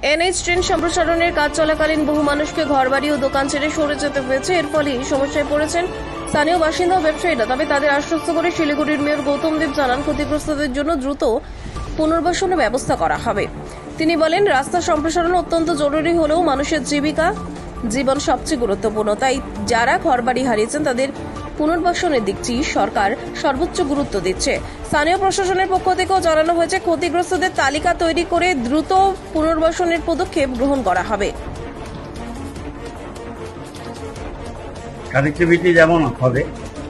NH train সম্প্রসারণের কাজ চলাকালীন বহু মানুষকে ঘরবাড়ি ও দোকান ছেড়ে সরে যেতে হয়েছে। এর ফলে সমস্যায় পড়েছেন স্থানীয় বাসিন্দা ও ব্যবসায়ীরা। তবে তাদের আশ্বস্ত করে শিলিগুড়ির মেয়র গৌতম দেব জানান, ক্ষতিগ্রস্তদের জন্য দ্রুত পুনর্বাসনের ব্যবস্থা করা হবে। তিনি বলেন, রাস্তা সম্প্রসারণ অত্যন্ত জরুরি হলেও মানুষের জীবন সবচেয়ে গুরুত্বপূর্ণ। তাই যারা ঘরবাড়ি হারিয়েছেন তাদের পুনর্বাসনের দিকটি সরকার সর্বোচ্চ গুরুত্ব দিচ্ছে। স্থানীয় প্রশাসনের পক্ষ থেকেও জানানো হয়েছে, ক্ষতিগ্রস্তদের তালিকা তৈরি করে দ্রুত পুনর্বাসনের পদক্ষেপ গ্রহণ করা হবে। কানেক্টিভিটি যেমন হবে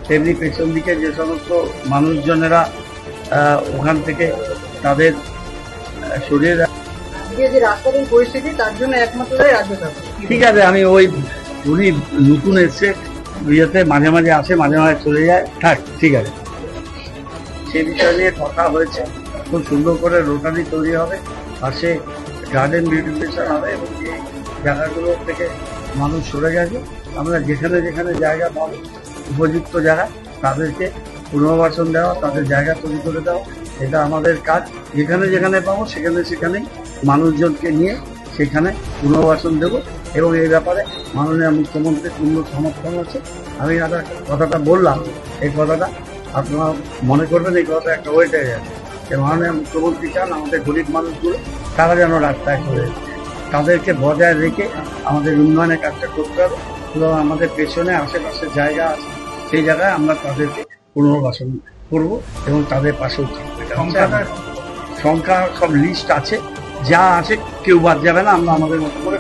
তেমনি পেছন দিকে যে সমস্ত মানুষজনেরা ওখান থেকে তাদের সরিয়ে যে রাস্তার পরিস্থিতি তার জন্য একমাত্র রাজ্য সরকার। ঠিক আছে, আমি ওই উনি নতুন এসছে ইয়েতে মাঝে মাঝে আসে, মাঝে মাঝে চলে যায়, থাক ঠিক আছে। সে বিষয় নিয়ে কথা হয়েছে, খুব সুন্দর করে রোটারি তৈরি হবে, পাশে গার্ডেন বিউটিফিকেশন হবে এবং এই জায়গাগুলো থেকে মানুষ সরে গেছে আমরা যেখানে যেখানে জায়গা পাবো উপযুক্ত জায়গা তাদেরকে পুনর্বাসন দেওয়া, তাদের জায়গা তৈরি করে দেওয়া, এটা আমাদের কাজ। যেখানে যেখানে পাবো সেখানেই মানুষজনকে নিয়ে সেখানে পুনর্বাসন দেব এবং এই ব্যাপারে মাননীয় মুখ্যমন্ত্রীর পূর্ণ সমর্থন আছে। আমি একটা কথাটা বললাম, এই কথাটা আপনারা মনে করবেন, এই কথাটা একটা ওয়েট হয়ে যাবে যে মাননীয় মুখ্যমন্ত্রী চান আমাদের গরিব মানুষগুলো তারা যেন রাস্তায় চলে যায়, তাদেরকে বজায় রেখে আমাদের উন্নয়নের কাজটা করতে হবে এবং আমাদের পেছনে আশেপাশে জায়গা আছে সেই জায়গায় আমরা তাদেরকে পুনর্বাসন করব এবং তাদের পাশেও থাকবে। সংখ্যা সব লিস্ট আছে, যা আছে কেউ বাদ যাবে না, আমরা আমাদের মতো করে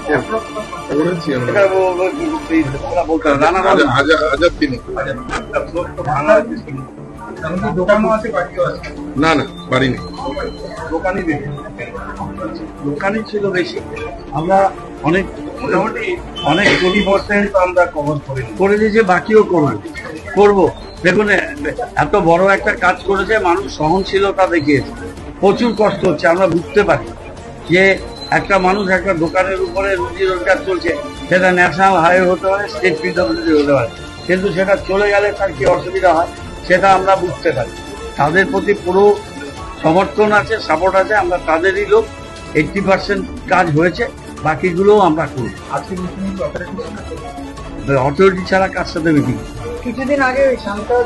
না না বাড়ি নেই, দোকানই ছিল বেশি। আমরা অনেক মোটামুটি অনেক 20% আমরা কভার করে দিয়েছি, বাকিও করবো। দেখুন, এত বড় একটা কাজ করেছে, মানুষ সহনশীলতা দেখিয়েছে, প্রচুর কষ্ট হচ্ছে, আমরা বুঝতে পারি যে একটা মানুষ একটা দোকানের উপরে রুজি রোজগার চলছে, সেটা ন্যাশনাল হাইওয়ে হতে পারে, স্টেট পিডব্লিউডি হতে পারে, কিন্তু সেটা চলে গেলে তার কি অসুবিধা হয় সেটা আমরা বুঝতে পারি। তাদের প্রতি পুরো সমর্থন আছে, সাপোর্ট আছে, আমরা তাদেরই লোক। 80% কাজ হয়েছে, বাকিগুলোও আমরা করি। অথরিটি ছাড়া কার সাথে মিটিং? কিছুদিন আগে ওই সাংসদ